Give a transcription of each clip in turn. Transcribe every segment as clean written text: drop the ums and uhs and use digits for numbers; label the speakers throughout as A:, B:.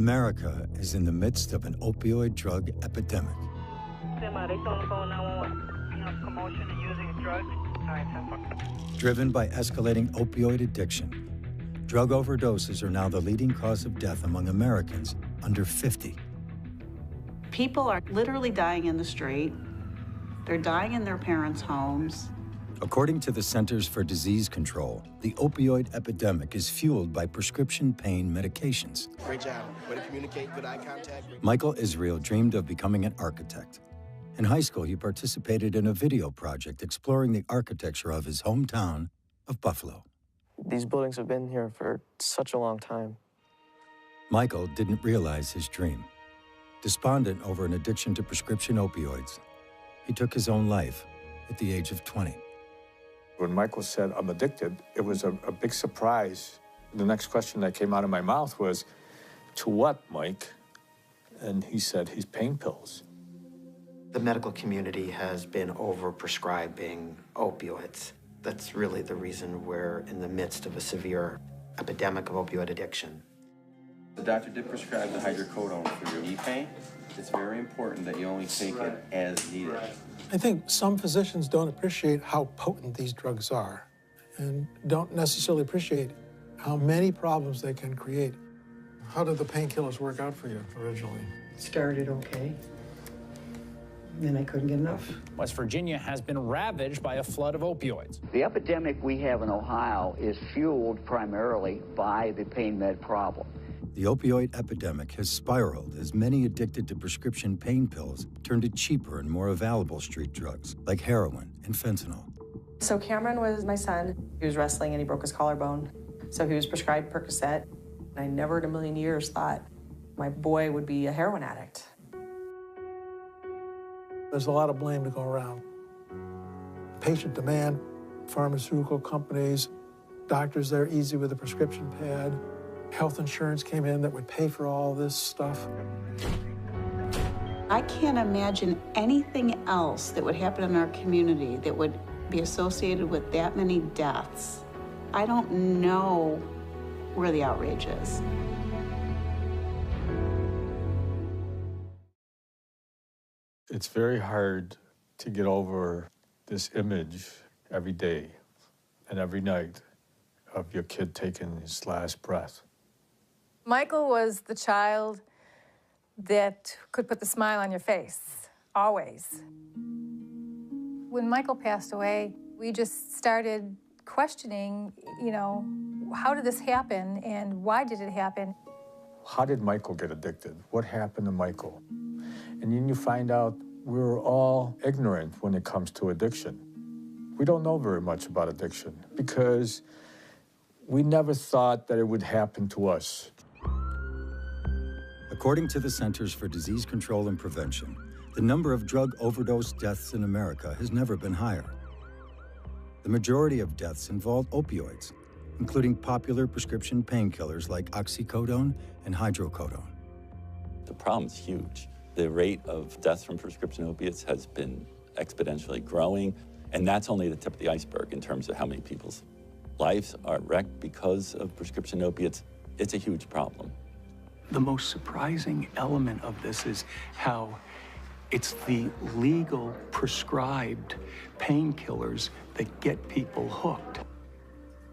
A: America is in the midst of an opioid drug epidemic.
B: They told the phone 911. Commotion and using drugs. All right, 10-4.
A: Driven by escalating opioid addiction, drug overdoses are now the leading cause of death among Americans under 50.
C: People are literally dying in the street. They're dying in their parents' homes.
A: According to the Centers for Disease Control, the opioid epidemic is fueled by prescription pain medications.
D: Great job. Way to communicate, good eye contact.
A: Michael Israel dreamed of becoming an architect. In high school, he participated in a video project exploring the architecture of his hometown of Buffalo.
E: These buildings have been here for such a long time.
A: Michael didn't realize his dream. Despondent over an addiction to prescription opioids, he took his own life at the age of 20.
F: When Michael said, "I'm addicted," it was a big surprise. The next question that came out of my mouth was, "To what, Mike?" And he said, "His pain pills."
G: The medical community has been overprescribing opioids. That's really the reason we're in the midst of a severe epidemic of opioid addiction.
H: The doctor did prescribe the hydrocodone for your knee pain. It's very important that you only take it as needed.
I: I think some physicians don't appreciate how potent these drugs are and don't necessarily appreciate how many problems they can create. How did the painkillers work out for you originally?
J: Started okay. Then I couldn't get enough.
K: West Virginia has been ravaged by a flood of opioids.
L: The epidemic we have in Ohio is fueled primarily by the pain med problem.
A: The opioid epidemic has spiraled as many addicted to prescription pain pills turn to cheaper and more available street drugs like heroin and fentanyl.
M: So Cameron was my son. He was wrestling and he broke his collarbone. So he was prescribed Percocet. I never in a million years thought my boy would be a heroin addict.
I: There's a lot of blame to go around. Patient demand, pharmaceutical companies, doctors there easy with a prescription pad. Health insurance came in that would pay for all this stuff.
C: I can't imagine anything else that would happen in our community that would be associated with that many deaths. I don't know where the outrage is.
F: It's very hard to get over this image every day and every night of your kid taking his last breath.
N: Michael was the child that could put the smile on your face, always. When Michael passed away, we just started questioning, how did this happen and why did it happen?
F: How did Michael get addicted? What happened to Michael? And then you find out we're all ignorant when it comes to addiction. We don't know very much about addiction because we never thought that it would happen to us.
A: According to the Centers for Disease Control and Prevention, the number of drug overdose deaths in America has never been higher. The majority of deaths involve opioids, including popular prescription painkillers like oxycodone and hydrocodone.
O: The problem's huge. The rate of deaths from prescription opiates has been exponentially growing, and that's only the tip of the iceberg in terms of how many people's lives are wrecked because of prescription opiates. It's a huge problem.
P: The most surprising element of this is how it's the legal prescribed painkillers that get people hooked.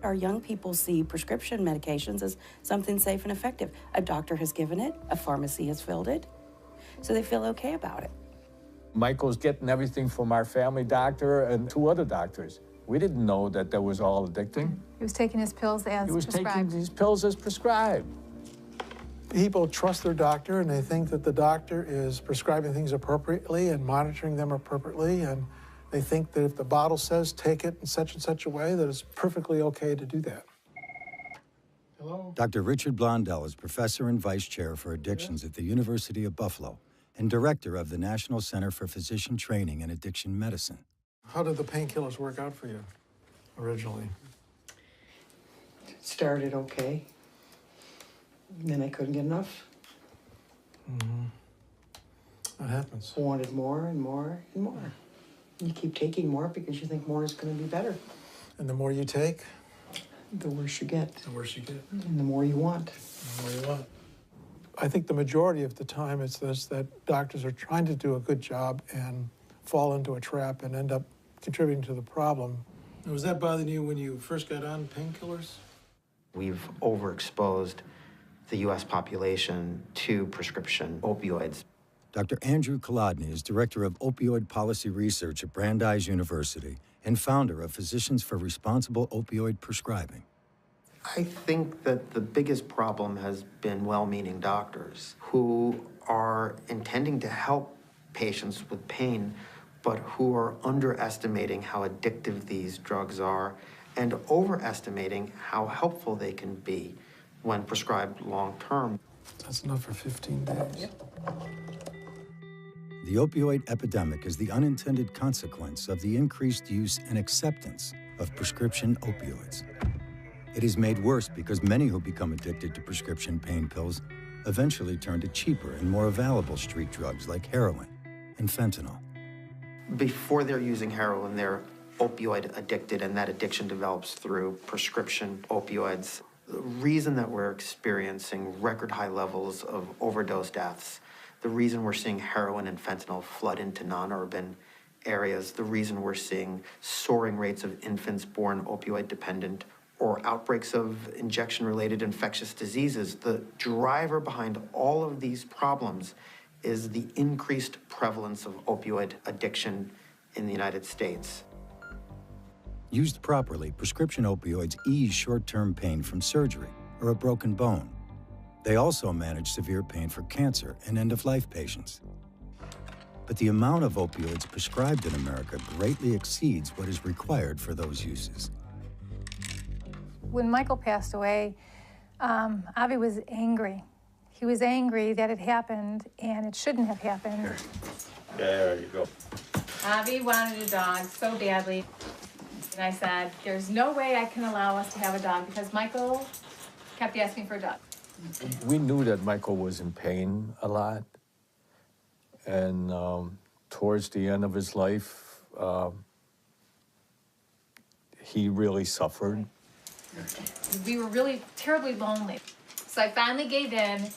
Q: Our young people see prescription medications as something safe and effective. A doctor has given it, a pharmacy has filled it, so they feel okay about it.
F: Michael's getting everything from our family doctor and 2 other doctors. We didn't know that that was all addicting.
N: He was taking his pills as prescribed.
F: He was taking his pills as prescribed.
I: People trust their doctor and they think that the doctor is prescribing things appropriately and monitoring them appropriately, and they think that if the bottle says take it in such and such a way that it's perfectly okay to do that. Hello?
A: Dr. Richard Blondell is professor and vice chair for addictions at the University of Buffalo and director of the National Center for Physician Training and Addiction Medicine.
I: How did the painkillers work out for you originally?
J: Started okay. Then I couldn't get enough.
I: What happens?
J: I wanted more and more and more. You keep taking more because you think more is going to be better.
I: And the more you take?
J: The worse you get.
I: The worse you get.
J: And the more you want.
I: The more you want. I think the majority of the time it's this, that doctors are trying to do a good job and fall into a trap and end up contributing to the problem. And was that bothering you when you first got on painkillers?
G: We've overexposed the U.S. population to prescription opioids.
A: Dr. Andrew Kolodny is director of opioid policy research at Brandeis University and founder of Physicians for Responsible Opioid Prescribing.
G: I think that the biggest problem has been well-meaning doctors who are intending to help patients with pain, but who are underestimating how addictive these drugs are and overestimating how helpful they can be when prescribed long-term.
I: That's enough for 15 days.
G: Yep.
A: The opioid epidemic is the unintended consequence of the increased use and acceptance of prescription opioids. It is made worse because many who become addicted to prescription pain pills eventually turn to cheaper and more available street drugs like heroin and fentanyl.
G: Before they're using heroin, they're opioid addicted, and that addiction develops through prescription opioids. The reason that we're experiencing record high levels of overdose deaths, the reason we're seeing heroin and fentanyl flood into non-urban areas, the reason we're seeing soaring rates of infants born opioid dependent or outbreaks of injection-related infectious diseases, the driver behind all of these problems is the increased prevalence of opioid addiction in the United States.
A: Used properly, prescription opioids ease short-term pain from surgery or a broken bone. They also manage severe pain for cancer and end-of-life patients. But the amount of opioids prescribed in America greatly exceeds what is required for those uses.
N: When Michael passed away, Avi was angry. He was angry that it happened, and it shouldn't have happened.
H: Yeah, there you go.
N: Avi wanted a dog so badly, and I said, there's no way I can allow us to have a dog because Michael kept asking for a dog.
F: We knew that Michael was in pain a lot, and towards the end of his life, he really suffered.
N: We were really terribly lonely. So I finally gave in,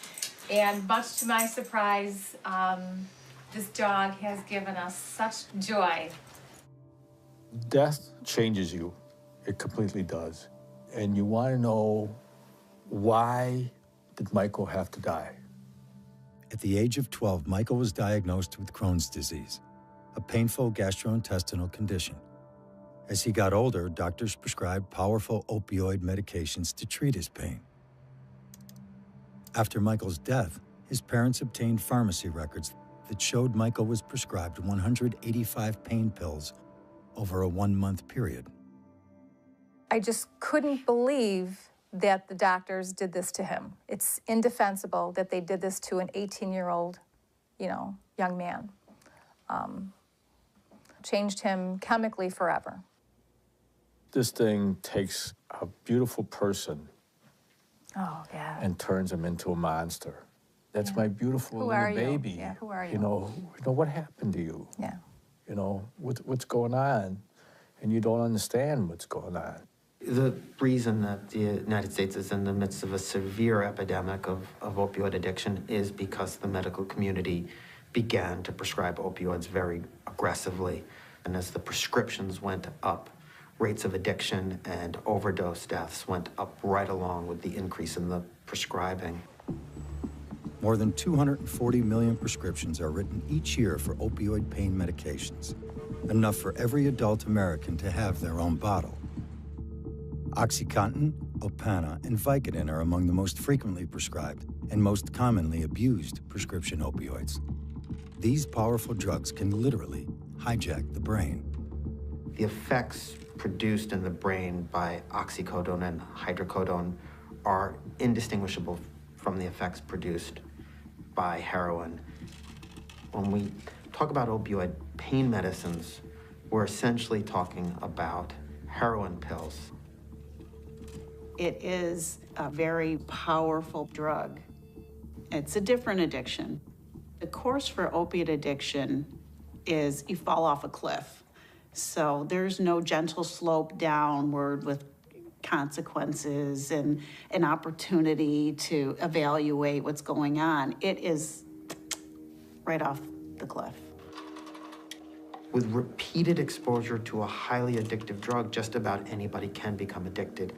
N: and much to my surprise, this dog has given us such joy.
F: Death changes you. It completely does. And you want to know, why did Michael have to die?
A: At the age of 12, Michael was diagnosed with Crohn's disease, a painful gastrointestinal condition. As he got older, doctors prescribed powerful opioid medications to treat his pain. After Michael's death, his parents obtained pharmacy records that showed Michael was prescribed 185 pain pills over a 1-month period.
N: I just couldn't believe that the doctors did this to him. It's indefensible that they did this to an 18-year-old, young man. Changed him chemically forever.
F: This thing takes a beautiful person
N: and
F: turns him into a monster. That's my beautiful little baby.
N: Yeah, who are you?
F: You know, what happened to you?
N: Yeah.
F: You know, what's going on? And you don't understand what's going on.
G: The reason that the United States is in the midst of a severe epidemic of opioid addiction is because the medical community began to prescribe opioids very aggressively. And as the prescriptions went up, rates of addiction and overdose deaths went up right along with the increase in the prescribing.
A: More than 240 million prescriptions are written each year for opioid pain medications, enough for every adult American to have their own bottle. OxyContin, Opana, and Vicodin are among the most frequently prescribed and most commonly abused prescription opioids. These powerful drugs can literally hijack the brain.
G: The effects produced in the brain by oxycodone and hydrocodone are indistinguishable from the effects produced by heroin. When we talk about opioid pain medicines, we're essentially talking about heroin pills.
C: It is a very powerful drug. It's a different addiction. The course for opiate addiction is you fall off a cliff. So there's no gentle slope downward with consequences and an opportunity to evaluate what's going on, it is right off the cliff.
G: With repeated exposure to a highly addictive drug, just about anybody can become addicted.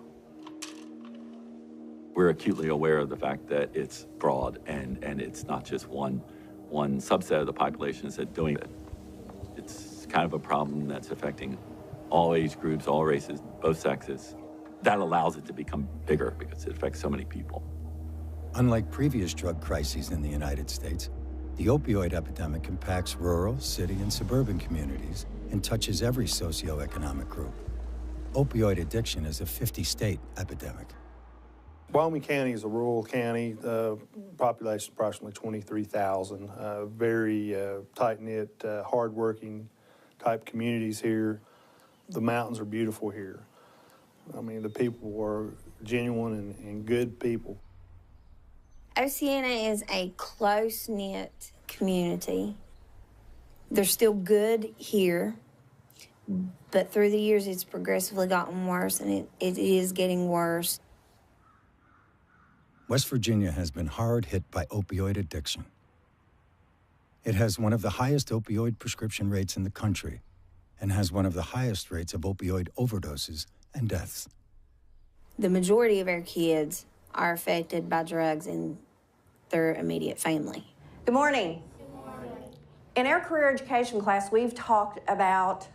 O: We're acutely aware of the fact that it's broad and it's not just one subset of the population that's doing it. It's kind of a problem that's affecting all age groups, all races, both sexes. That allows it to become bigger because it affects so many people.
A: Unlike previous drug crises in the United States, the opioid epidemic impacts rural, city, and suburban communities and touches every socioeconomic group. Opioid addiction is a 50-state epidemic.
R: Wyoming County is a rural county. Population approximately 23,000. Very tight-knit, hard-working type communities here. The mountains are beautiful here. I mean, the people are genuine and good people.
S: Oceana is a close-knit community. They're still good here, but through the years it's progressively gotten worse, and it is getting worse.
A: West Virginia has been hard hit by opioid addiction. It has one of the highest opioid prescription rates in the country and has one of the highest rates of opioid overdoses and deaths.
S: The majority of our kids are affected by drugs in their immediate family.
T: Good morning. In our career education class, we've talked about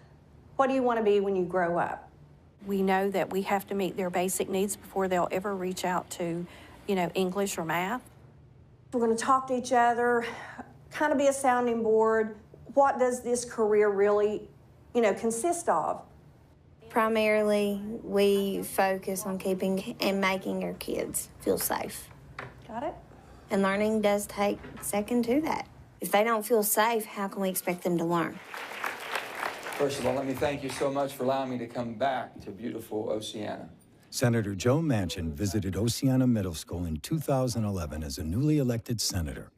T: what do you want to be when you grow up?
U: We know that we have to meet their basic needs before they'll ever reach out to, English or math.
T: We're going to talk to each other, kind of be a sounding board. What does this career really, consist of?
S: Primarily, we focus on keeping and making our kids feel safe.
T: Got it?
S: And learning does take second to that. If they don't feel safe, how can we expect them to learn?
V: First of all, let me thank you so much for allowing me to come back to beautiful Oceana.
A: Senator Joe Manchin visited Oceana Middle School in 2011 as a newly elected senator.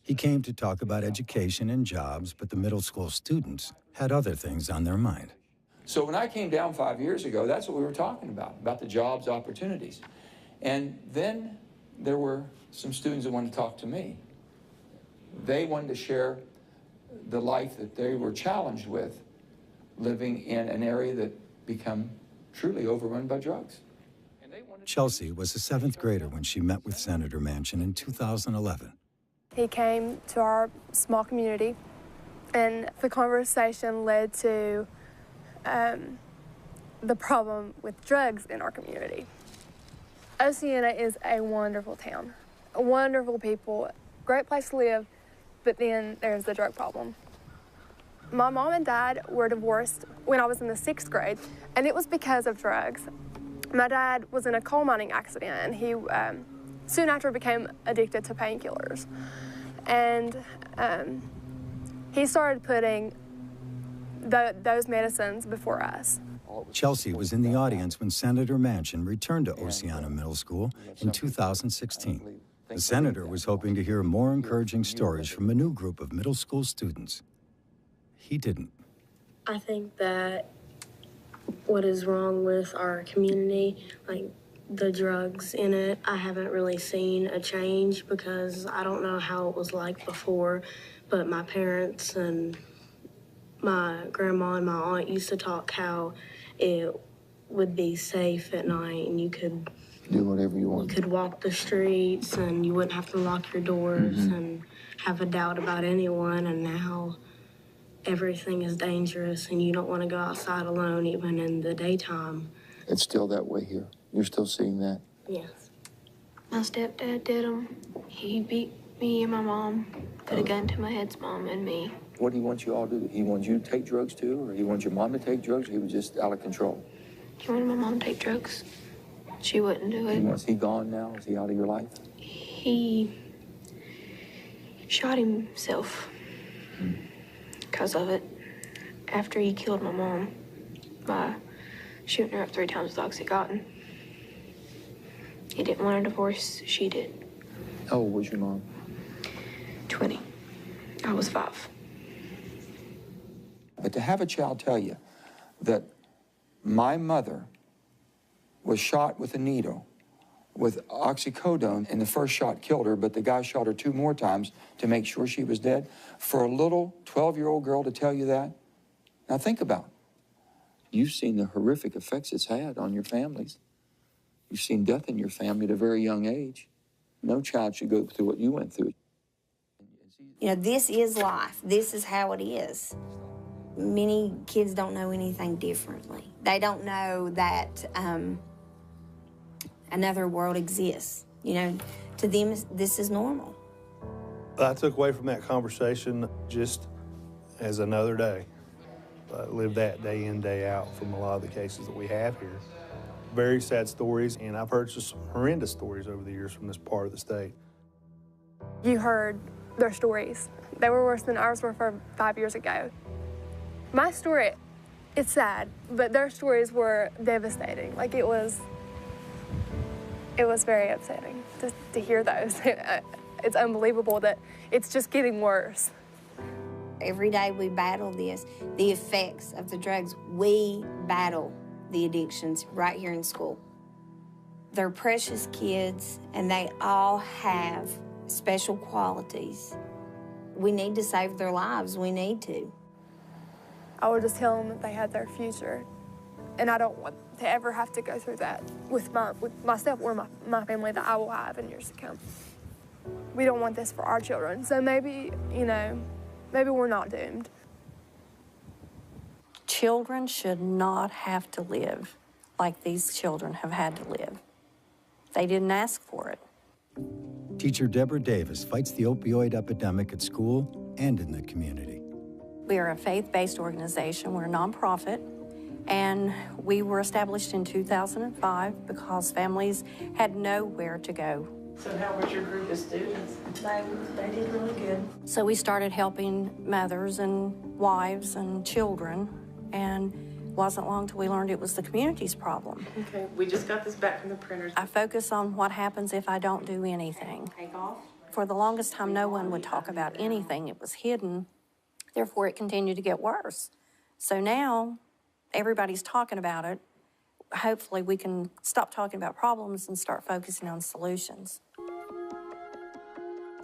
A: He came to talk about education and jobs, but the middle school students had other things on their mind.
V: So when I came down 5 years ago, that's what we were talking about the jobs opportunities. And then there were some students that wanted to talk to me. They wanted to share the life that they were challenged with, living in an area that become truly overrun by drugs.
A: Chelsea was a 7th grader when she met with Senator Manchin in 2011.
W: He came to our small community, and the conversation led to the problem with drugs in our community. Oceana is a wonderful town, wonderful people, great place to live, but then there's the drug problem. My mom and dad were divorced when I was in the 6th grade, and it was because of drugs. My dad was in a coal mining accident, and he soon after became addicted to painkillers. And he started putting those medicines before us.
A: Chelsea was in the audience when Senator Manchin returned to Oceana Middle School in 2016. The senator was hoping to hear more encouraging stories from a new group of middle school students. He didn't.
X: I think that what is wrong with our community, like the drugs in it, I haven't really seen a change because I don't know how it was like before, but my parents and my grandma and my aunt used to talk how it would be safe at night and you could
V: do whatever you want.
X: You could walk the streets and you wouldn't have to lock your doors and have a doubt about anyone, and now everything is dangerous and you don't want to go outside alone even in the daytime.
V: It's still that way here. You're still seeing that?
X: Yes. My stepdad did them. He beat me and my mom, put a gun to my head's mom and me.
V: What do he want you all to do? He wants you to take drugs too, or he wants your mom to take drugs, or he was just out of control?
X: He wanted my mom to take drugs. She wouldn't do it.
V: Is he gone now? Is he out of your life?
X: He shot himself because of it after he killed my mom by shooting her up 3 times with Oxycontin. He didn't want a divorce. She did.
V: How old was your mom?
X: 20. I was 5.
V: But to have a child tell you that my mother was shot with a needle with oxycodone, and the first shot killed her, but the guy shot her 2 more times to make sure she was dead. For a little 12-year-old girl to tell you that, now think about it. You've seen the horrific effects it's had on your families. You've seen death in your family at a very young age. No child should go through what you went through.
S: You know, this is life. This is how it is. Many kids don't know anything differently. They don't know that another world exists. You know, to them, this is normal.
R: I took away from that conversation just as another day. I live that day in, day out from a lot of the cases that we have here. Very sad stories, and I've heard some horrendous stories over the years from this part of the state.
W: You heard their stories. They were worse than ours were for 5 years ago. My story, it's sad, but their stories were devastating. Like, it was very upsetting to hear those. It's unbelievable that it's just getting worse.
S: Every day we battle this, the effects of the drugs. We battle the addictions right here in school. They're precious kids, and they all have special qualities. We need to save their lives. We need to.
W: I would just tell them that they had their future, and I don't want to ever have to go through that with myself or my family that I will have in years to come. We don't want this for our children, so maybe, you know, maybe we're not doomed.
U: Children should not have to live like these children have had to live. They didn't ask for it.
A: Teacher Deborah Davis fights the opioid epidemic at school and in the community.
U: We are a faith-based organization. We're a nonprofit, and we were established in 2005 because families had nowhere to go.
J: So how was your group of students? They did really good.
U: So we started helping mothers and wives and children, and it wasn't long till we learned it was the community's problem.
J: Okay, we just got this back from the printers.
U: I focus on what happens if I don't do anything.
J: Take off.
U: For the longest time, no one would talk about anything. It was hidden. Therefore, it continued to get worse. So now, everybody's talking about it. Hopefully, we can stop talking about problems and start focusing on solutions.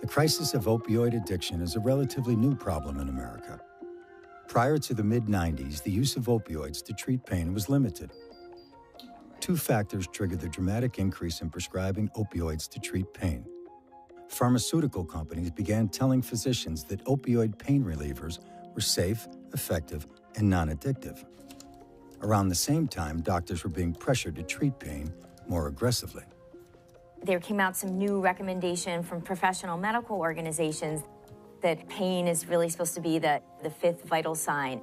A: The crisis of opioid addiction is a relatively new problem in America. Prior to the mid-90s, the use of opioids to treat pain was limited. 2 factors triggered the dramatic increase in prescribing opioids to treat pain. Pharmaceutical companies began telling physicians that opioid pain relievers were safe, effective, and non-addictive. Around the same time, doctors were being pressured to treat pain more aggressively.
B: There came out some new recommendation from professional medical organizations that pain is really supposed to be the 5th vital sign.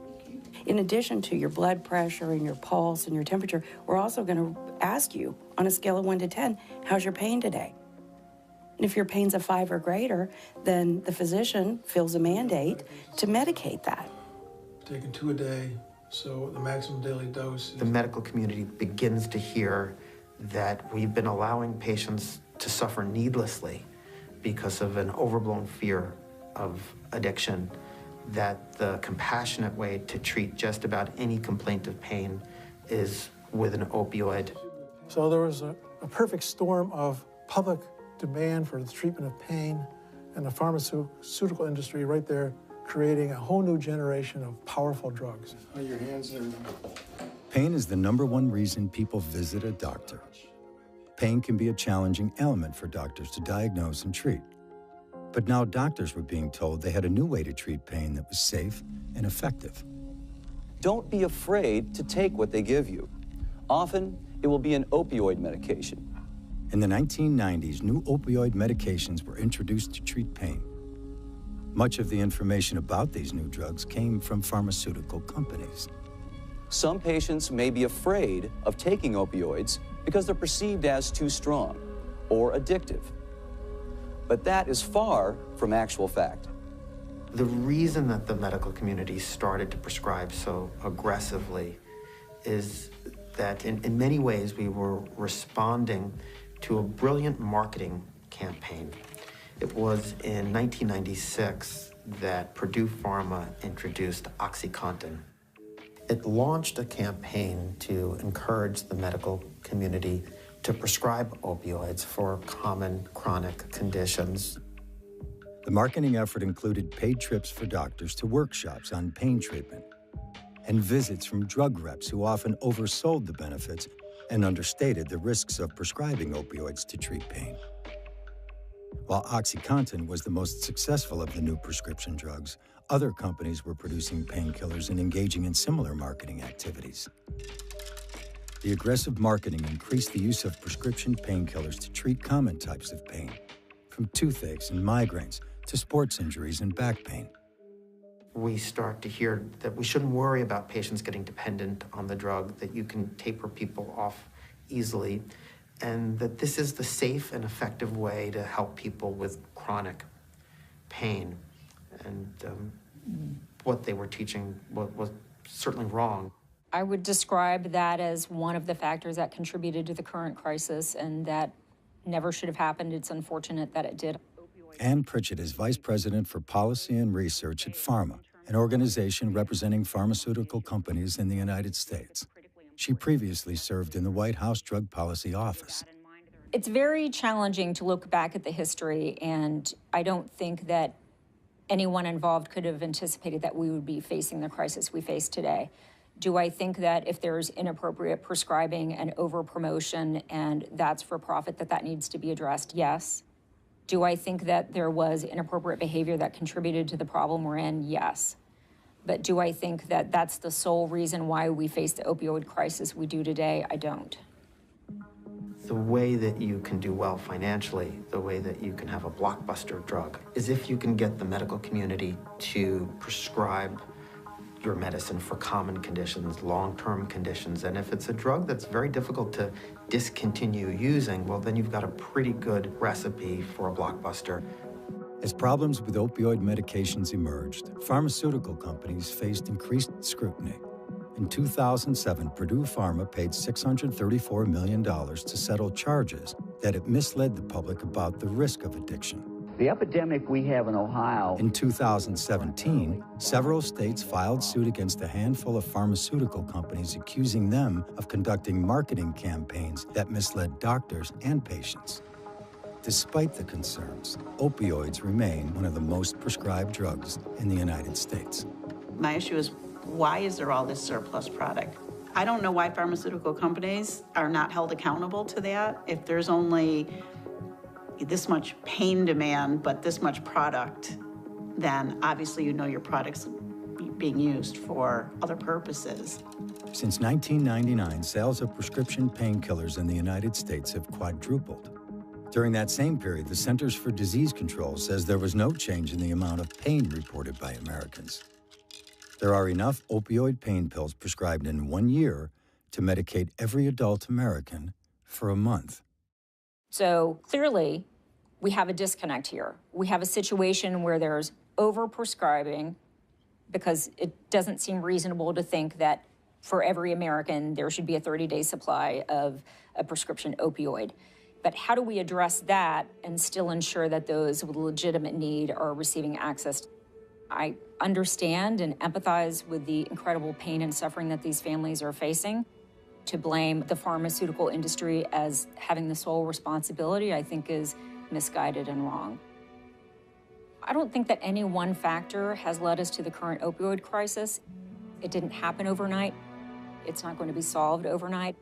Q: In addition to your blood pressure and your pulse and your temperature, we're also going to ask you on a scale of 1 to 10, how's your pain today? And if your pain's a 5 or greater, then the physician feels a mandate to medicate that.
I: Taking 2 a day, so the maximum daily dose.
G: The medical community begins to hear that we've been allowing patients to suffer needlessly because of an overblown fear of addiction, that the compassionate way to treat just about any complaint of pain is with an opioid.
I: So there was a perfect storm of public demand for the treatment of pain and the pharmaceutical industry right there creating a whole new generation of powerful drugs. Your hands are...
A: Pain is the #1 reason people visit a doctor. Pain can be a challenging element for doctors to diagnose and treat. But now doctors were being told they had a new way to treat pain that was safe and effective.
D: Don't be afraid to take what they give you. Often, it will be an opioid medication.
A: In the 1990s, new opioid medications were introduced to treat pain. Much of the information about these new drugs came from pharmaceutical companies.
D: Some patients may be afraid of taking opioids because they're perceived as too strong or addictive. But that is far from actual fact.
G: The reason that the medical community started to prescribe so aggressively is that in many ways we were responding to a brilliant marketing campaign. It was in 1996 that Purdue Pharma introduced OxyContin. It launched a campaign to encourage the medical community to prescribe opioids for common chronic conditions.
A: The marketing effort included paid trips for doctors to workshops on pain treatment and visits from drug reps who often oversold the benefits and understated the risks of prescribing opioids to treat pain. While OxyContin was the most successful of the new prescription drugs, other companies were producing painkillers and engaging in similar marketing activities. The aggressive marketing increased the use of prescription painkillers to treat common types of pain, from toothaches and migraines to sports injuries and back pain.
G: We start to hear that we shouldn't worry about patients getting dependent on the drug, that you can taper people off easily, and that this is the safe and effective way to help people with chronic pain. And what they were teaching was certainly wrong.
E: I would describe that as one of the factors that contributed to the current crisis, and that never should have happened. It's unfortunate that it did.
A: Ann Pritchett is Vice President for Policy and Research at PhRMA, an organization representing pharmaceutical companies in the United States. She previously served in the White House Drug Policy Office.
E: It's very challenging to look back at the history, and I don't think that anyone involved could have anticipated that we would be facing the crisis we face today. Do I think that if there's inappropriate prescribing and over-promotion and that's for profit, that needs to be addressed? Yes. Do I think that there was inappropriate behavior that contributed to the problem we're in? Yes. But do I think that that's the sole reason why we face the opioid crisis we do today? I don't.
G: The way that you can do well financially, the way that you can have a blockbuster drug, is if you can get the medical community to prescribe your medicine for common conditions, long-term conditions. And if it's a drug that's very difficult to discontinue using, well, then you've got a pretty good recipe for a blockbuster.
A: As problems with opioid medications emerged, pharmaceutical companies faced increased scrutiny. In 2007, Purdue Pharma paid $634 million to settle charges that it misled the public about the risk of addiction.
K: The epidemic we have in Ohio.
A: In 2017, several states filed suit against a handful of pharmaceutical companies accusing them of conducting marketing campaigns that misled doctors and patients. Despite the concerns, opioids remain one of the most prescribed drugs in the United States.
C: My issue is, why is there all this surplus product? I don't know why pharmaceutical companies are not held accountable to that. If there's only this much pain demand, but this much product, then obviously you know your product's being used for other purposes.
A: Since 1999, sales of prescription painkillers in the United States have quadrupled. During that same period, the Centers for Disease Control says there was no change in the amount of pain reported by Americans. There are enough opioid pain pills prescribed in 1 year to medicate every adult American for a month.
E: So clearly, we have a disconnect here. We have a situation where there's over-prescribing because it doesn't seem reasonable to think that for every American, there should be a 30-day supply of a prescription opioid. But how do we address that and still ensure that those with legitimate need are receiving access? I understand and empathize with the incredible pain and suffering that these families are facing. To blame the pharmaceutical industry as having the sole responsibility, I think, is misguided and wrong. I don't think that any one factor has led us to the current opioid crisis. It didn't happen overnight. It's not going to be solved overnight.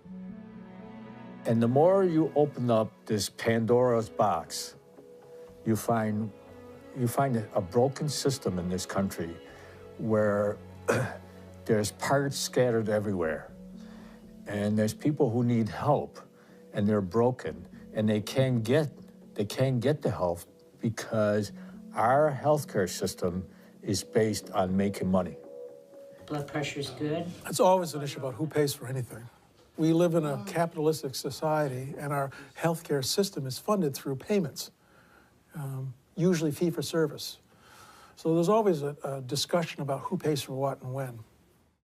F: And the more you open up this Pandora's box, you find a broken system in this country where there's parts scattered everywhere. And there's people who need help, and they're broken, and they can't get the help because our healthcare system is based on making money.
K: Blood pressure's good.
I: It's always an issue about who pays for anything. We live in a capitalistic society, and our healthcare system is funded through payments, usually fee-for-service. So there's always a discussion about who pays for what and when.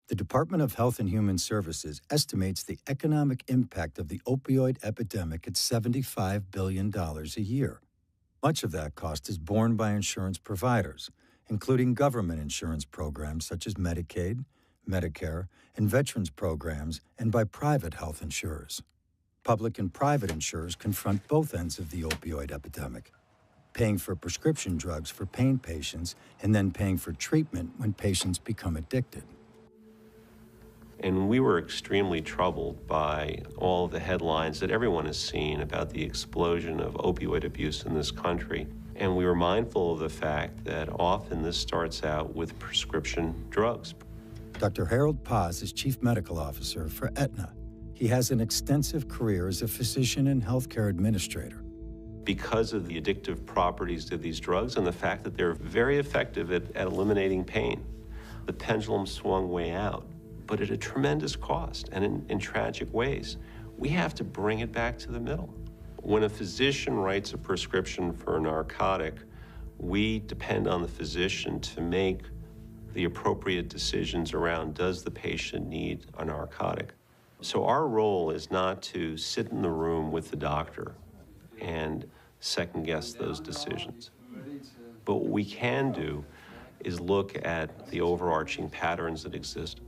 A: The Department of Health and Human Services estimates the economic impact of the opioid epidemic at $75 billion a year. Much of that cost is borne by insurance providers, including government insurance programs such as Medicaid, Medicare, and veterans programs, and by private health insurers. Public and private insurers confront both ends of the opioid epidemic, paying for prescription drugs for pain patients and then paying for treatment when patients become addicted.
H: And we were extremely troubled by all the headlines that everyone has seen about the explosion of opioid abuse in this country. And we were mindful of the fact that often this starts out with prescription drugs.
A: Dr. Harold Paz is Chief Medical Officer for Aetna. He has an extensive career as a physician and healthcare administrator.
H: Because of the addictive properties of these drugs and the fact that they're very effective at eliminating pain, the pendulum swung way out, but at a tremendous cost and in tragic ways. We have to bring it back to the middle. When a physician writes a prescription for a narcotic, we depend on the physician to make the appropriate decisions around, does the patient need a narcotic? So our role is not to sit in the room with the doctor and second guess those decisions. But what we can do is look at the overarching patterns that exist.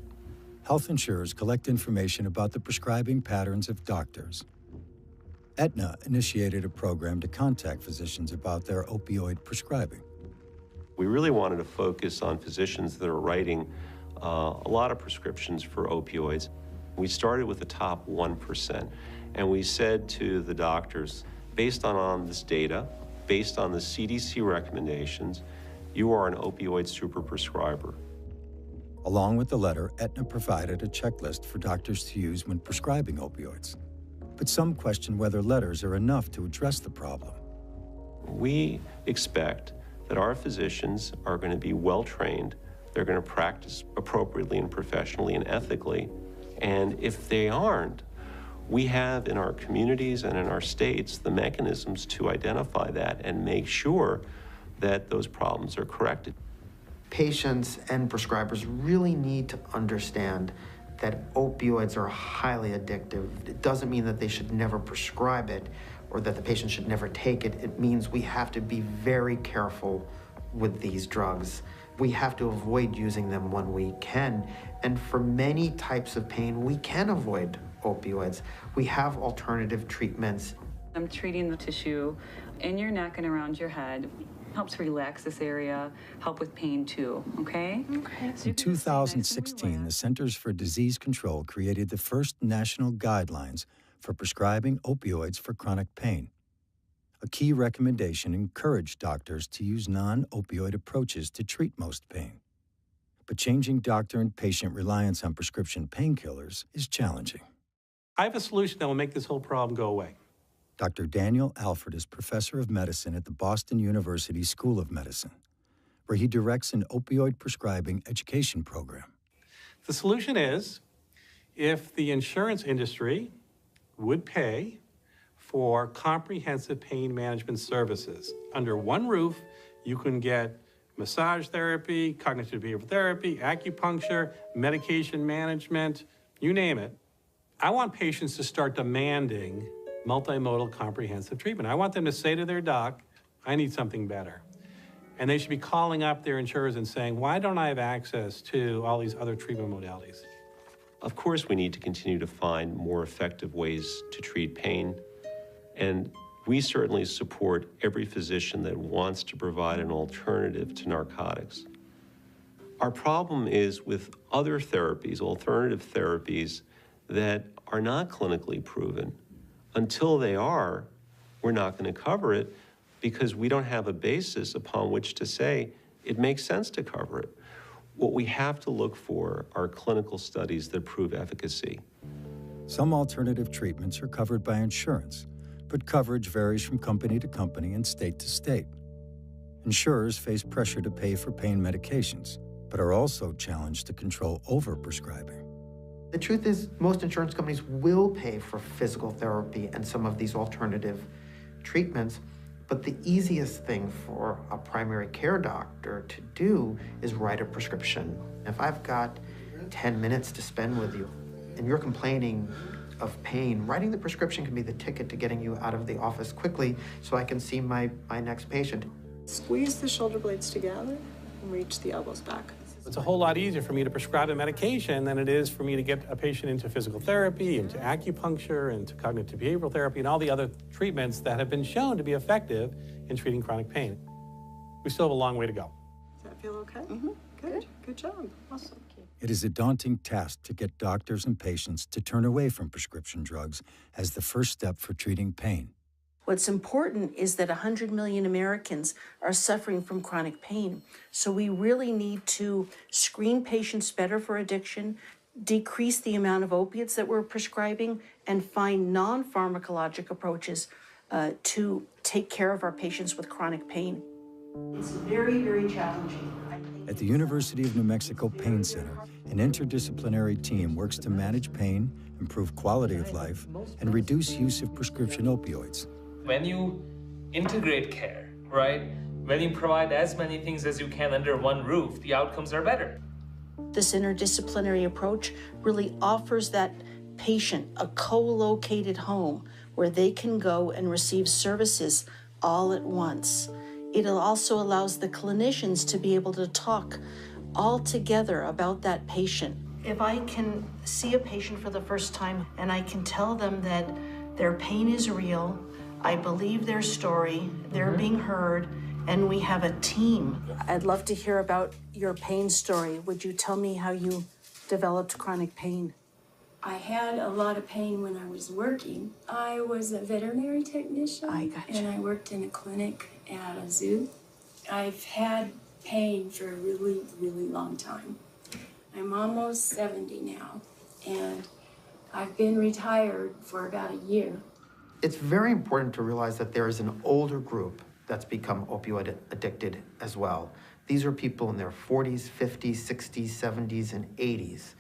A: Health insurers collect information about the prescribing patterns of doctors. Aetna initiated a program to contact physicians about their opioid prescribing.
H: We really wanted to focus on physicians that are writing a lot of prescriptions for opioids. We started with the top 1%, and we said to the doctors, based on this data, based on the CDC recommendations, you are an opioid superprescriber.
A: Along with the letter, Aetna provided a checklist for doctors to use when prescribing opioids. But some question whether letters are enough to address the problem.
H: We expect that our physicians are going to be well-trained, they're going to practice appropriately and professionally and ethically, and if they aren't, we have in our communities and in our states the mechanisms to identify that and make sure that those problems are corrected.
G: Patients and prescribers really need to understand that opioids are highly addictive. It doesn't mean that they should never prescribe it or that the patient should never take it. It means we have to be very careful with these drugs. We have to avoid using them when we can. And for many types of pain, we can avoid opioids. We have alternative treatments.
L: I'm treating the tissue in your neck and around your head. Helps relax this area, help with pain too, okay? Okay.
A: In 2016, the Centers for Disease Control created the first national guidelines for prescribing opioids for chronic pain. A key recommendation encouraged doctors to use non-opioid approaches to treat most pain. But changing doctor and patient reliance on prescription painkillers is challenging.
M: I have a solution that will make this whole problem go away.
A: Dr. Daniel Alford is professor of medicine at the Boston University School of Medicine, where he directs an opioid prescribing education program.
M: The solution is if the insurance industry would pay for comprehensive pain management services. Under one roof, you can get massage therapy, cognitive behavioral therapy, acupuncture, medication management, you name it. I want patients to start demanding multimodal comprehensive treatment. I want them to say to their doc, I need something better. And they should be calling up their insurers and saying, why don't I have access to all these other treatment modalities?
H: Of course, we need to continue to find more effective ways to treat pain. And we certainly support every physician that wants to provide an alternative to narcotics. Our problem is with other therapies, alternative therapies, that are not clinically proven. Until they are, we're not going to cover it because we don't have a basis upon which to say it makes sense to cover it. What we have to look for are clinical studies that prove efficacy.
A: Some alternative treatments are covered by insurance, but coverage varies from company to company and state to state. Insurers face pressure to pay for pain medications, but are also challenged to control overprescribing.
G: The truth is, most insurance companies will pay for physical therapy and some of these alternative treatments, but the easiest thing for a primary care doctor to do is write a prescription. If I've got 10 minutes to spend with you and you're complaining of pain, writing the prescription can be the ticket to getting you out of the office quickly so I can see my next patient.
P: Squeeze the shoulder blades together and reach the elbows back.
M: It's a whole lot easier for me to prescribe a medication than it is for me to get a patient into physical therapy, into acupuncture, into cognitive behavioral therapy, and all the other treatments that have been shown to be effective in treating chronic pain. We still have a long way to go.
C: Does that feel okay? Mm-hmm. Good. Good job. Awesome.
A: It is a daunting task to get doctors and patients to turn away from prescription drugs as the first step for treating pain.
Q: What's important is that 100 million Americans are suffering from chronic pain. So we really need to screen patients better for addiction, decrease the amount of opiates that we're prescribing, and find non-pharmacologic approaches to take care of our patients with chronic pain. It's very, very challenging.
A: At the University of New Mexico Pain Center, an interdisciplinary team works to manage pain, improve quality of life, and reduce use of prescription opioids.
N: When you integrate care, right? When you provide as many things as you can under one roof, the outcomes are better.
Q: This interdisciplinary approach really offers that patient a co-located home where they can go and receive services all at once. It also allows the clinicians to be able to talk all together about that patient. If I can see a patient for the first time and I can tell them that their pain is real, I believe their story, they're being heard, and we have a team. I'd love to hear about your pain story. Would you tell me how you developed chronic pain?
U: I had a lot of pain when I was working. I was a veterinary technician. And I worked in a clinic at a zoo. I've had pain for a really, really long time. I'm almost 70 now, and I've been retired for about a year.
G: It's very important to realize that there is an older group that's become opioid addicted as well. These are people in their 40s, 50s, 60s, 70s, and 80s.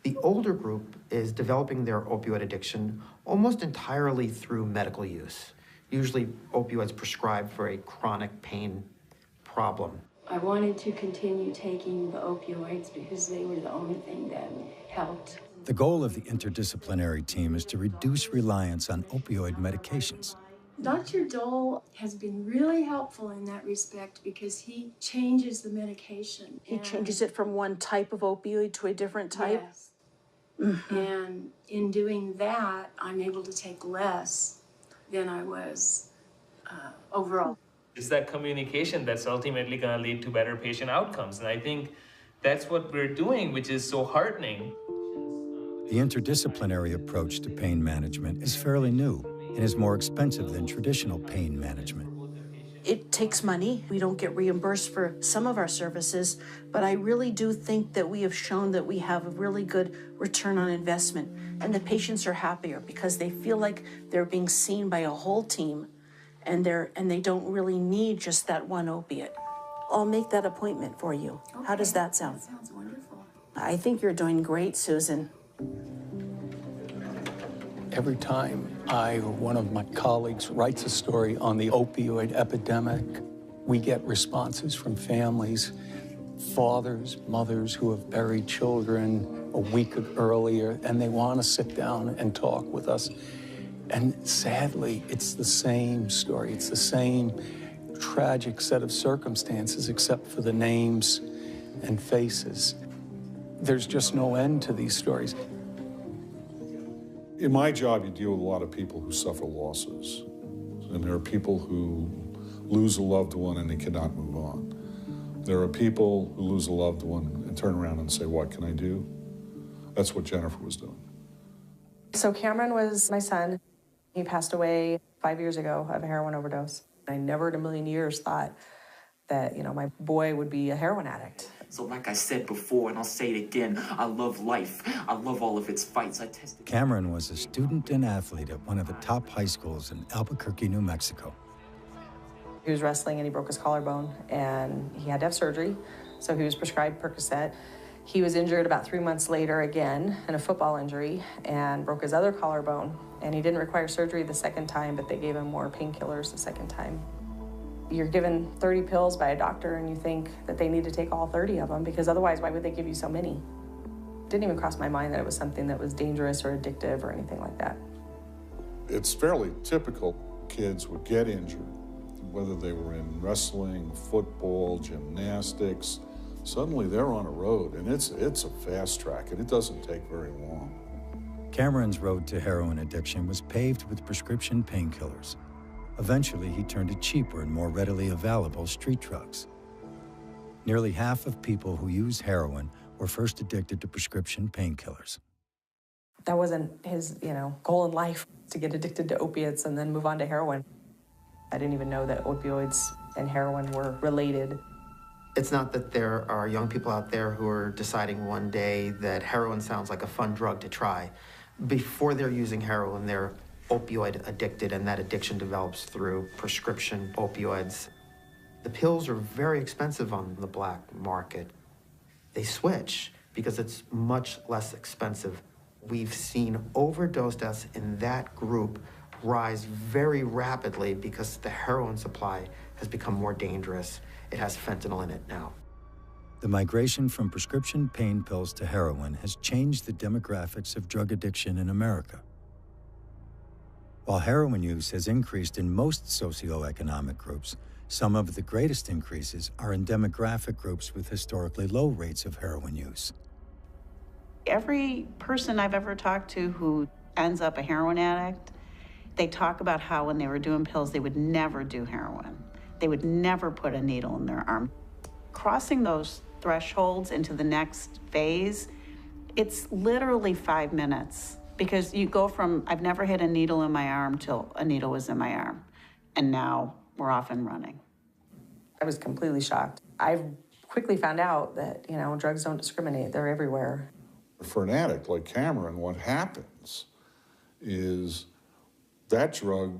G: The older group is developing their opioid addiction almost entirely through medical use, usually opioids prescribed for a chronic pain problem.
U: I wanted to continue taking the opioids because they were the only thing that helped.
A: The goal of the interdisciplinary team is to reduce reliance on opioid medications.
U: Dr. Dole has been really helpful in that respect because he changes the medication.
Q: He changes it from one type of opioid to a different type?
U: Yes. And in doing that, I'm able to take less than I was overall.
N: It's that communication that's ultimately going to lead to better patient outcomes. And I think that's what we're doing, which is so heartening.
A: The interdisciplinary approach to pain management is fairly new and is more expensive than traditional pain management.
Q: It takes money. We don't get reimbursed for some of our services, but I really do think that we have shown that we have a really good return on investment, and the patients are happier because they feel like they're being seen by a whole team, and they don't really need just that one opiate. I'll make that appointment for you. Okay. How does that sound?
U: That sounds wonderful.
Q: I think you're doing great, Susan.
O: Every time I or one of my colleagues writes a story on the opioid epidemic, we get responses from families, fathers, mothers who have buried children a week earlier, and they want to sit down and talk with us. And sadly, it's the same story. It's the same tragic set of circumstances, except for the names and faces. There's just no end to these stories.
P: In my job, you deal with a lot of people who suffer losses. And there are people who lose a loved one and they cannot move on. There are people who lose a loved one and turn around and say, what can I do? That's what Jennifer was doing.
T: So Cameron was my son. He passed away 5 years ago of a heroin overdose. I never in a million years thought that, my boy would be a heroin addict.
Y: So like I said before, and I'll say it again, I love life. I love all of its fights.
A: Cameron was a student and athlete at one of the top high schools in Albuquerque, New Mexico.
T: He was wrestling and he broke his collarbone and he had to have surgery. So he was prescribed Percocet. He was injured about 3 months later again in a football injury and broke his other collarbone. And he didn't require surgery the second time, but they gave him more painkillers the second time. You're given 30 pills by a doctor and you think that they need to take all 30 of them because otherwise, why would they give you so many? It didn't even cross my mind that it was something that was dangerous or addictive or anything like that.
P: It's fairly typical kids would get injured, whether they were in wrestling, football, gymnastics, Suddenly they're on a road, and it's a fast track, and it doesn't take very long.
A: Cameron's road to heroin addiction was paved with prescription painkillers. Eventually, he turned to cheaper and more readily available street drugs. Nearly half of people who use heroin were first addicted to prescription painkillers.
T: That wasn't his, goal in life, to get addicted to opiates and then move on to heroin. I didn't even know that opioids and heroin were related.
G: It's not that there are young people out there who are deciding one day that heroin sounds like a fun drug to try. Before they're using heroin, they're opioid addicted, and that addiction develops through prescription opioids. The pills are very expensive on the black market. They switch because it's much less expensive. We've seen overdose deaths in that group rise very rapidly because the heroin supply has become more dangerous. It has fentanyl in it now.
A: The migration from prescription pain pills to heroin has changed the demographics of drug addiction in America. While heroin use has increased in most socioeconomic groups, some of the greatest increases are in demographic groups with historically low rates of heroin use.
C: Every person I've ever talked to who ends up a heroin addict, they talk about how when they were doing pills, they would never do heroin. They would never put a needle in their arm. Crossing those thresholds into the next phase, it's literally 5 minutes, because you go from, I've never hit a needle in my arm till a needle was in my arm. And now we're off and running.
T: I was completely shocked. I quickly found out that, drugs don't discriminate. They're everywhere.
P: For an addict like Cameron, what happens is that drug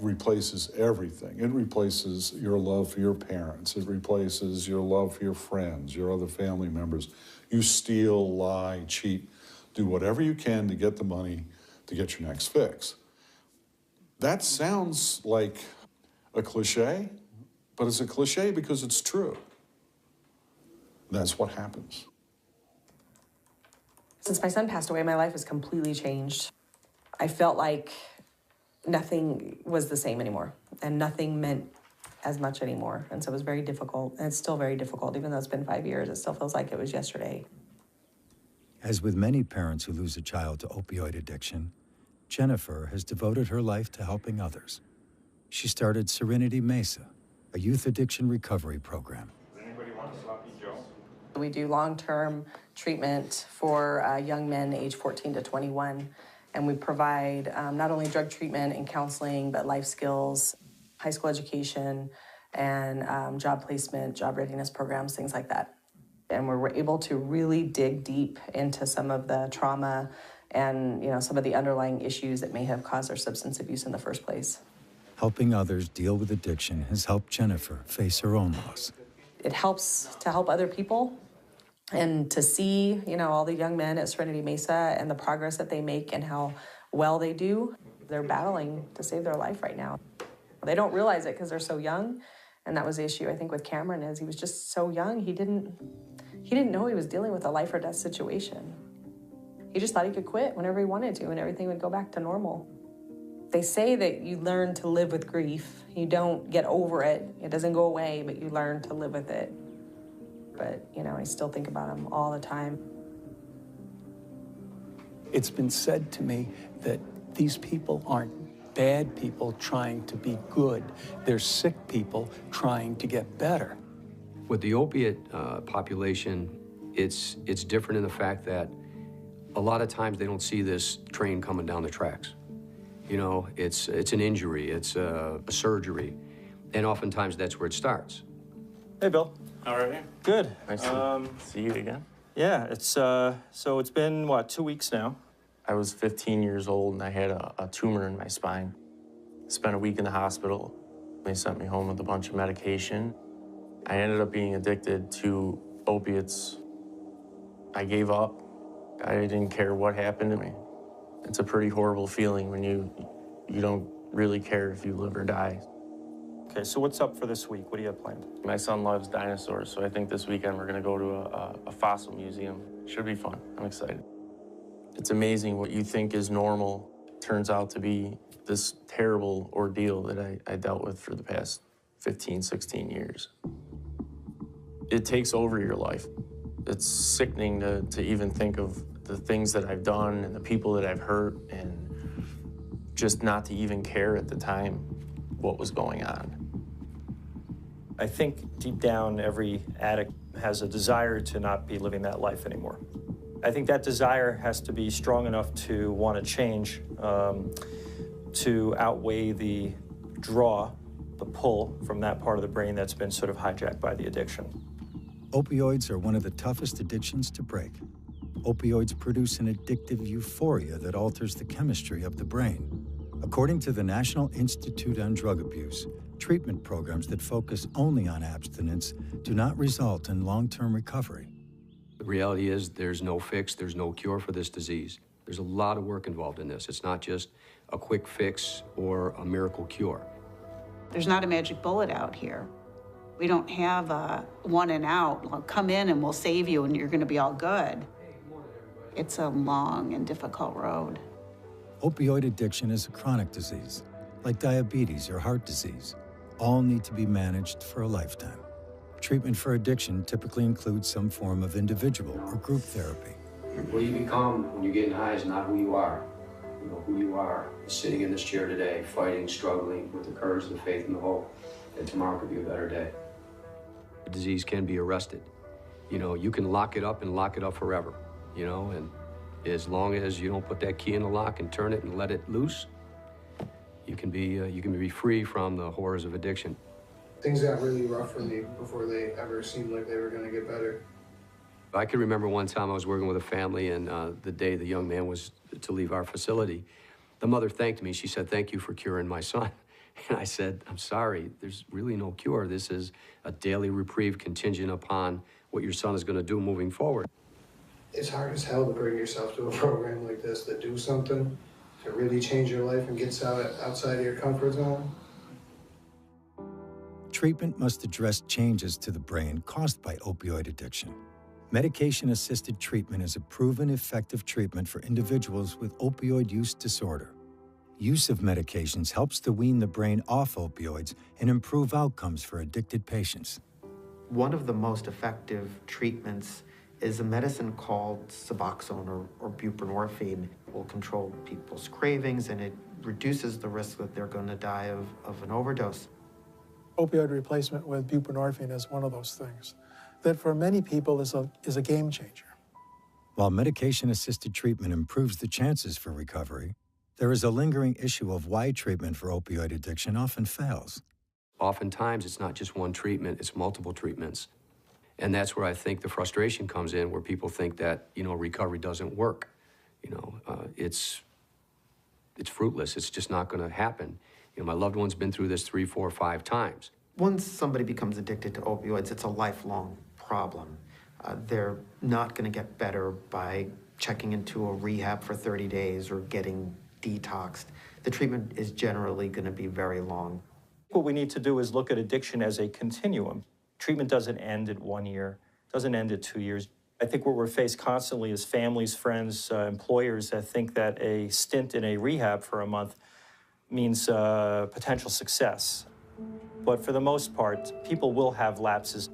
P: replaces everything. It replaces your love for your parents. It replaces your love for your friends, your other family members. You steal, lie, cheat, do whatever you can to get the money to get your next fix. That sounds like a cliche, but it's a cliche because it's true. That's what happens.
T: Since my son passed away, my life has completely changed. I felt like nothing was the same anymore, and nothing meant as much anymore. And so it was very difficult, and it's still very difficult. Even though it's been 5 years, it still feels like it was yesterday.
A: As with many parents who lose a child to opioid addiction, Jennifer has devoted her life to helping others. She started Serenity Mesa, a youth addiction recovery program.
T: We do long-term treatment for young men aged 14 to 21, and we provide not only drug treatment and counseling, but life skills, high school education, and job placement, job readiness programs, things like that. And we're able to really dig deep into some of the trauma and some of the underlying issues that may have caused their substance abuse in the first place.
A: Helping others deal with addiction has helped Jennifer face her own loss.
T: It helps to help other people and to see, all the young men at Serenity Mesa and the progress that they make and how well they do. They're battling to save their life right now. They don't realize it because they're so young. And that was the issue, I think, with Cameron, is he was just so young. He didn't know he was dealing with a life or death situation. He just thought he could quit whenever he wanted to and everything would go back to normal. They say that you learn to live with grief. You don't get over it. It doesn't go away, but you learn to live with it. But, I still think about him all the time.
O: It's been said to me that these people aren't bad people trying to be good. They're sick people trying to get better.
R: With the opiate population, it's different in the fact that a lot of times they don't see this train coming down the tracks. It's an injury, it's a surgery, and oftentimes that's where it starts.
S: Hey, Bill.
V: How are you?
S: Good.
V: Nice to see you again.
S: Yeah, so it's been, 2 weeks now?
V: I was 15 years old and I had a tumor in my spine. Spent a week in the hospital. They sent me home with a bunch of medication. I ended up being addicted to opiates. I gave up. I didn't care what happened to me. It's a pretty horrible feeling when you don't really care if you live or die.
S: Okay, so what's up for this week? What do you have planned?
V: My son loves dinosaurs, so I think this weekend we're gonna go to a fossil museum. Should be fun. I'm excited. It's amazing what you think is normal turns out to be this terrible ordeal that I dealt with for the past 15, 16 years. it takes over your life. It's sickening to even think of the things that I've done and the people that I've hurt, and just not to even care at the time what was going on.
S: I think deep down, every addict has a desire to not be living that life anymore. I think that desire has to be strong enough to want to change, to outweigh the draw, the pull from that part of the brain that's been sort of hijacked by the addiction.
A: Opioids are one of the toughest addictions to break. Opioids produce an addictive euphoria that alters the chemistry of the brain. According to the National Institute on Drug Abuse, treatment programs that focus only on abstinence do not result in long-term recovery.
R: The reality is there's no fix, there's no cure for this disease. There's a lot of work involved in this. It's not just a quick fix or a miracle cure.
C: There's not a magic bullet out here. We don't have a one and out, well, come in and we'll save you and you're gonna be all good. It's a long and difficult road.
A: Opioid addiction is a chronic disease, like diabetes or heart disease. All need to be managed for a lifetime. Treatment for addiction typically includes some form of individual or group therapy.
R: What you become when you're getting high is not who you are. You know, who you are is sitting in this chair today, fighting, struggling with the courage, the faith, and the hope that tomorrow could be a better day. The disease can be arrested. You know, you can lock it up and lock it up forever, you know, and as long as you don't put that key in the lock and turn it and let it loose, you can be free from the horrors of addiction.
B: Things got really rough for me before they ever seemed like they were going to get better.
R: I can remember one time I was working with a family, and the day the young man was to leave our facility, the mother thanked me. She said, "Thank you for curing my son." And I said, "I'm sorry, there's really no cure. This is a daily reprieve contingent upon what your son is going to do moving forward."
B: It's hard as hell to bring yourself to a program like this, to do something, to really change your life and get outside of your comfort zone.
A: Treatment must address changes to the brain caused by opioid addiction. Medication-assisted treatment is a proven effective treatment for individuals with opioid use disorder. Use of medications helps to wean the brain off opioids and improve outcomes for addicted patients.
G: One of the most effective treatments is a medicine called Suboxone or buprenorphine. It will control people's cravings, and it reduces the risk that they're going to die of an overdose.
I: Opioid replacement with buprenorphine is one of those things that for many people is a game changer.
A: While medication-assisted treatment improves the chances for recovery, there is a lingering issue of why treatment for opioid addiction often fails.
R: Oftentimes, it's not just one treatment, it's multiple treatments. And that's where I think the frustration comes in, where people think that, you know, recovery doesn't work. You know, it's fruitless. It's just not going to happen. You know, my loved one's been through this 3, 4, 5 times.
G: Once somebody becomes addicted to opioids, it's a lifelong problem. They're not going to get better by checking into a rehab for 30 days or getting detoxed. The treatment is generally going to be very long.
S: What we need to do is look at addiction as a continuum. Treatment doesn't end at 1 year, doesn't end at 2 years. I think what we're faced constantly is families, friends, employers that think that a stint in a rehab for a month means potential success. But for the most part, people will have lapses.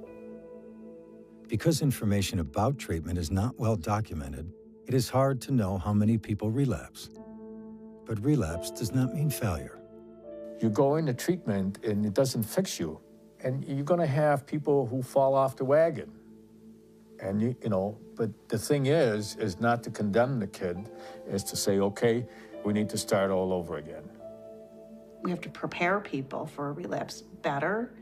A: Because information about treatment is not well documented, it is hard to know how many people relapse. But relapse does not mean failure.
F: You go into treatment and it doesn't fix you. And you're going to have people who fall off the wagon. And, you know, but the thing is not to condemn the kid, is to say, okay, we need to start all over again.
C: We have to prepare people for a relapse better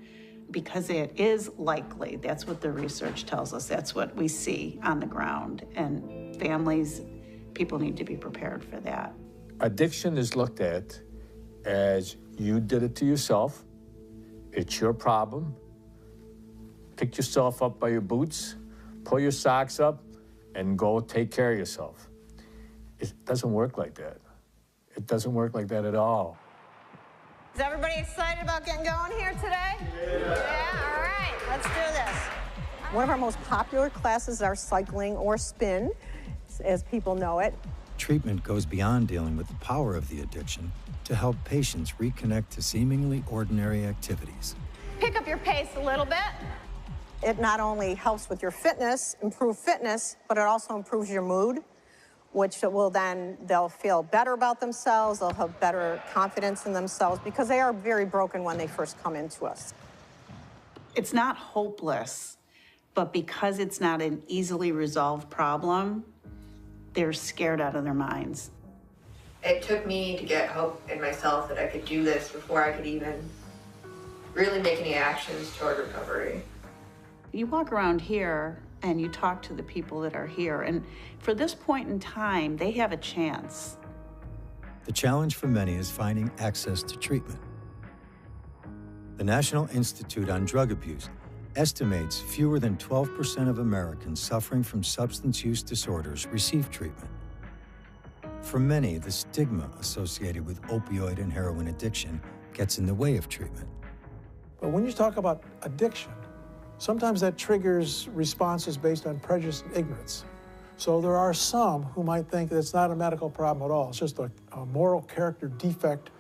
C: because it is likely. That's what the research tells us. That's what we see on the ground. And families, people need to be prepared for that.
F: Addiction is looked at as you did it to yourself. It's your problem. Pick yourself up by your boots, pull your socks up, and go take care of yourself. It doesn't work like that. It doesn't work like that at all.
D: Is everybody excited about getting going here today? Yeah, all right, let's do this. One of our most popular classes are cycling or spin, as people know it.
A: Treatment goes beyond dealing with the power of the addiction to help patients reconnect to seemingly ordinary activities.
D: Pick up your pace a little bit. It not only helps with your fitness, improve fitness, but it also improves your mood, which will then, they'll feel better about themselves, they'll have better confidence in themselves, because they are very broken when they first come into us.
C: It's not hopeless, but because it's not an easily resolved problem, they're scared out of their minds.
E: It took me to get hope in myself that I could do this before I could even really make any actions toward recovery.
C: You walk around here and you talk to the people that are here, and for this point in time, they have a chance.
A: The challenge for many is finding access to treatment. The National Institute on Drug Abuse estimates fewer than 12% of Americans suffering from substance use disorders receive treatment. For many, the stigma associated with opioid and heroin addiction gets in the way of treatment.
I: But when you talk about addiction, sometimes that triggers responses based on prejudice and ignorance. So there are some who might think that it's not a medical problem at all. It's just a moral character defect.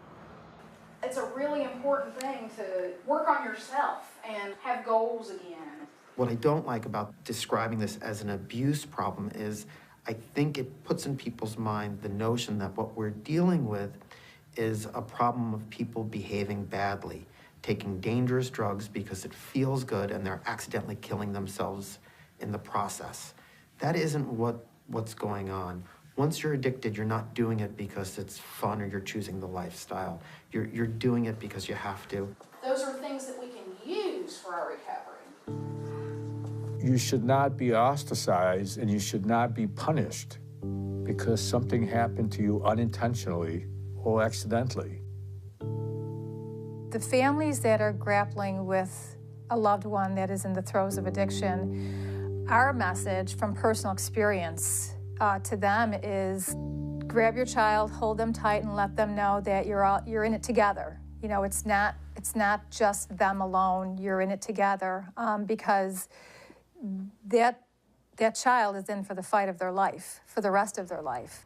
J: It's a really important thing to work on yourself and have goals again.
G: What I don't like about describing this as an abuse problem is I think it puts in people's mind the notion that what we're dealing with is a problem of people behaving badly, taking dangerous drugs because it feels good and they're accidentally killing themselves in the process. That isn't what's going on. Once you're addicted, you're not doing it because it's fun or you're choosing the lifestyle. You're doing it because you have to.
J: Those are things that we can use for our recovery.
F: You should not be ostracized and you should not be punished because something happened to you unintentionally or accidentally.
K: The families that are grappling with a loved one that is in the throes of addiction, our message from personal experience to them is grab your child, hold them tight, and let them know that you're in it together. You know, it's not just them alone. You're in it together because that child is in for the fight of their life, for the rest of their life.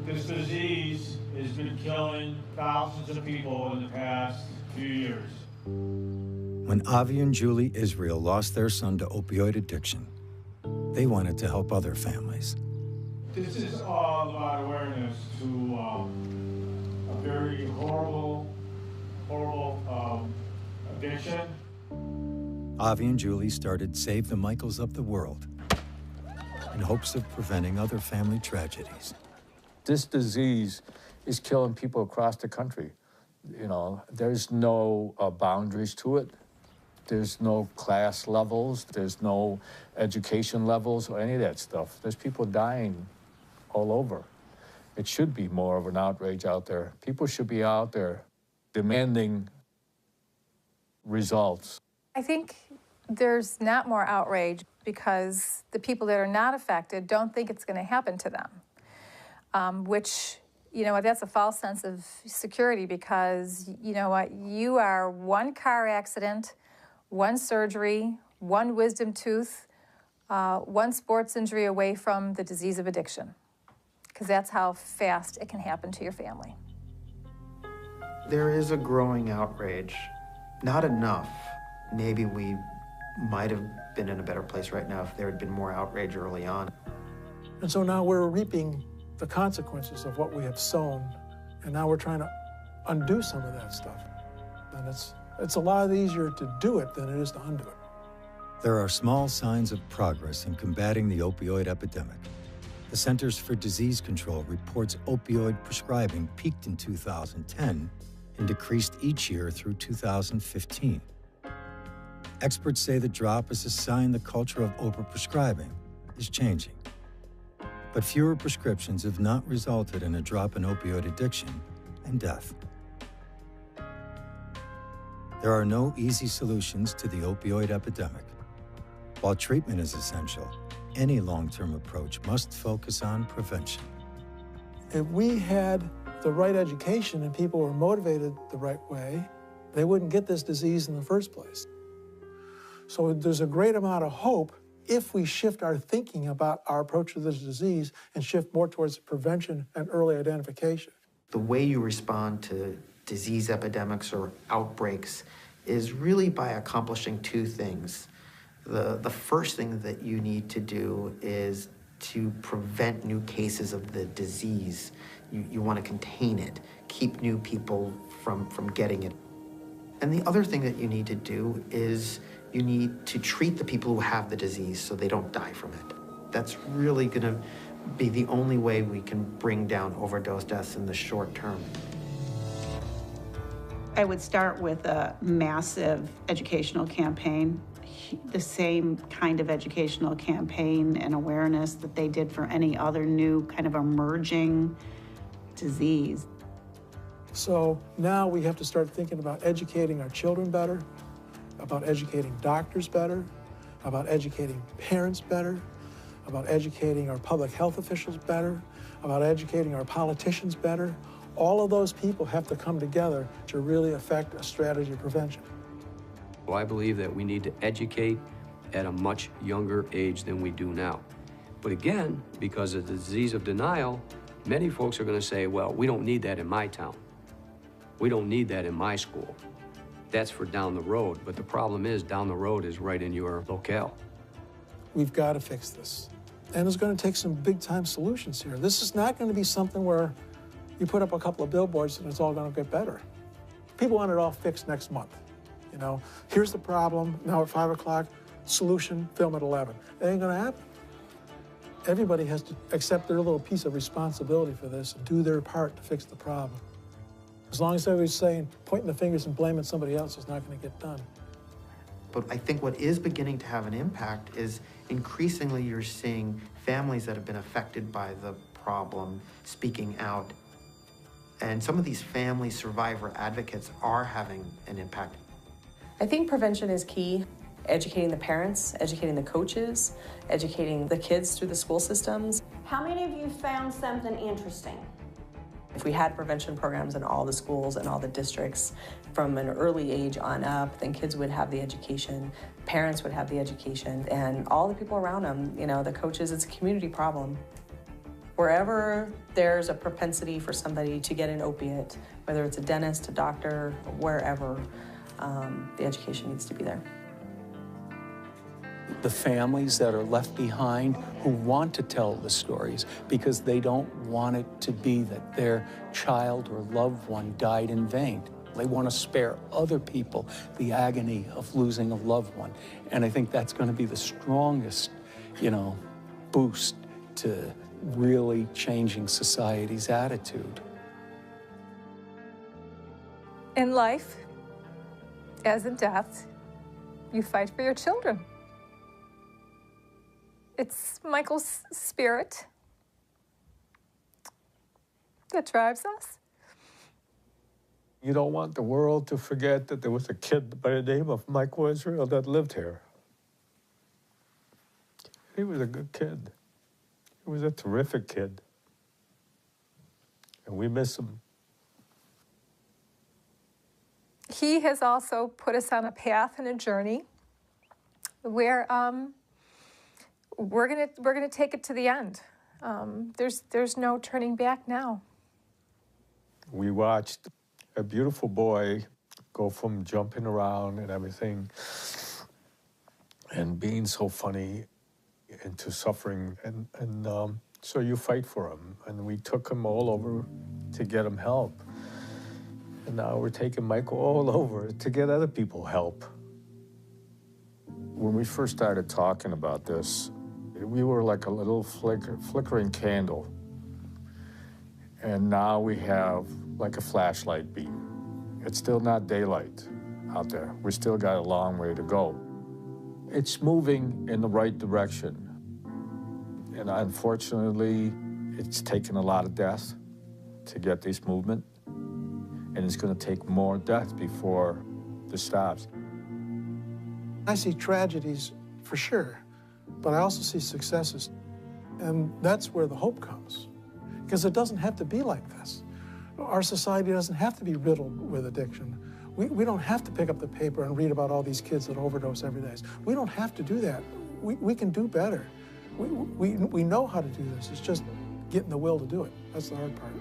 W: This disease has been killing thousands of people in the past few years.
A: When Avi and Julie Israel lost their son to opioid addiction, they wanted to help other families.
W: This is all about awareness to a very horrible addiction.
A: Avi and Julie started Save the Michaels of the World in hopes of preventing other family tragedies.
F: This disease is killing people across the country. You know, there's no boundaries to it. There's no class levels. There's no education levels or any of that stuff. There's people dying all over. It should be more of an outrage out there. People should be out there demanding results.
K: I think there's not more outrage because the people that are not affected don't think it's going to happen to them, which, you know, that's a false sense of security because, you know what, you are one car accident, one surgery, one wisdom tooth, one sports injury away from the disease of addiction, because that's how fast it can happen to your family.
G: There is a growing outrage. Not enough. Maybe we might have been in a better place right now if there had been more outrage early on.
I: And so now we're reaping the consequences of what we have sown, and now we're trying to undo some of that stuff. And it's a lot easier to do it than it is to undo it.
A: There are small signs of progress in combating the opioid epidemic. The Centers for Disease Control reports opioid prescribing peaked in 2010 and decreased each year through 2015. Experts say the drop is a sign the culture of overprescribing is changing. But fewer prescriptions have not resulted in a drop in opioid addiction and death. There are no easy solutions to the opioid epidemic. While treatment is essential, any long-term approach must focus on prevention.
I: If we had the right education and people were motivated the right way, they wouldn't get this disease in the first place. So there's a great amount of hope if we shift our thinking about our approach to this disease and shift more towards prevention and early identification.
G: The way you respond to disease epidemics or outbreaks is really by accomplishing two things. The first thing that you need to do is to prevent new cases of the disease. You want to contain it, keep new people from getting it. And the other thing that you need to do is you need to treat the people who have the disease so they don't die from it. That's really going to be the only way we can bring down overdose deaths in the short term.
C: I would start with a massive educational campaign, the same kind of educational campaign and awareness that they did for any other new kind of emerging disease.
I: So now we have to start thinking about educating our children better, about educating doctors better, about educating parents better, about educating our public health officials better, about educating our politicians better. All of those people have to come together to really affect a strategy of prevention.
R: Well, I believe that we need to educate at a much younger age than we do now. But again, because of the disease of denial, many folks are going to say, well, we don't need that in my town. We don't need that in my school. That's for down the road. But the problem is, down the road is right in your locale.
I: We've got to fix this. And it's going to take some big-time solutions here. This is not going to be something where you put up a couple of billboards and it's all going to get better. People want it all fixed next month. You know, here's the problem, now at 5 o'clock, solution, film at 11. It ain't going to happen. Everybody has to accept their little piece of responsibility for this and do their part to fix the problem. As long as everybody's saying, pointing the fingers and blaming somebody else, is not going to get done.
G: But I think what is beginning to have an impact is increasingly you're seeing families that have been affected by the problem speaking out. And some of these family survivor advocates are having an impact.
T: I think prevention is key. Educating the parents, educating the coaches, educating the kids through the school systems.
U: How many of you found something interesting?
T: If we had prevention programs in all the schools and all the districts from an early age on up, then kids would have the education, parents would have the education, and all the people around them, you know, the coaches, it's a community problem. Wherever there's a propensity for somebody to get an opiate, whether it's a dentist, a doctor, wherever, the education needs to be there.
O: The families that are left behind who want to tell the stories because they don't want it to be that their child or loved one died in vain. They want to spare other people the agony of losing a loved one. And I think that's going to be the strongest, you know, boost to really changing society's attitude.
K: In life, as in death, you fight for your children. It's Michael's spirit that drives us.
F: You don't want the world to forget that there was a kid by the name of Michael Israel that lived here. He was a good kid. He was a terrific kid. And we miss him.
K: He has also put us on a path and a journey where we're gonna take it to the end. There's no turning back now.
F: We watched a beautiful boy go from jumping around and everything and being so funny into suffering. And so you fight for him. And we took him all over to get him help. And now we're taking Michael all over to get other people help. When we first started talking about this, we were like a little flickering candle. And now we have like a flashlight beam. It's still not daylight out there. We still got a long way to go. It's moving in the right direction. And unfortunately, it's taken a lot of death to get this movement. And it's going to take more death before this stops.
I: I see tragedies for sure, but I also see successes. And that's where the hope comes, because it doesn't have to be like this. Our society doesn't have to be riddled with addiction. We don't have to pick up the paper and read about all these kids that overdose every day. We don't have to do that. We can do better. We know how to do this. It's just getting the will to do it. That's the hard part.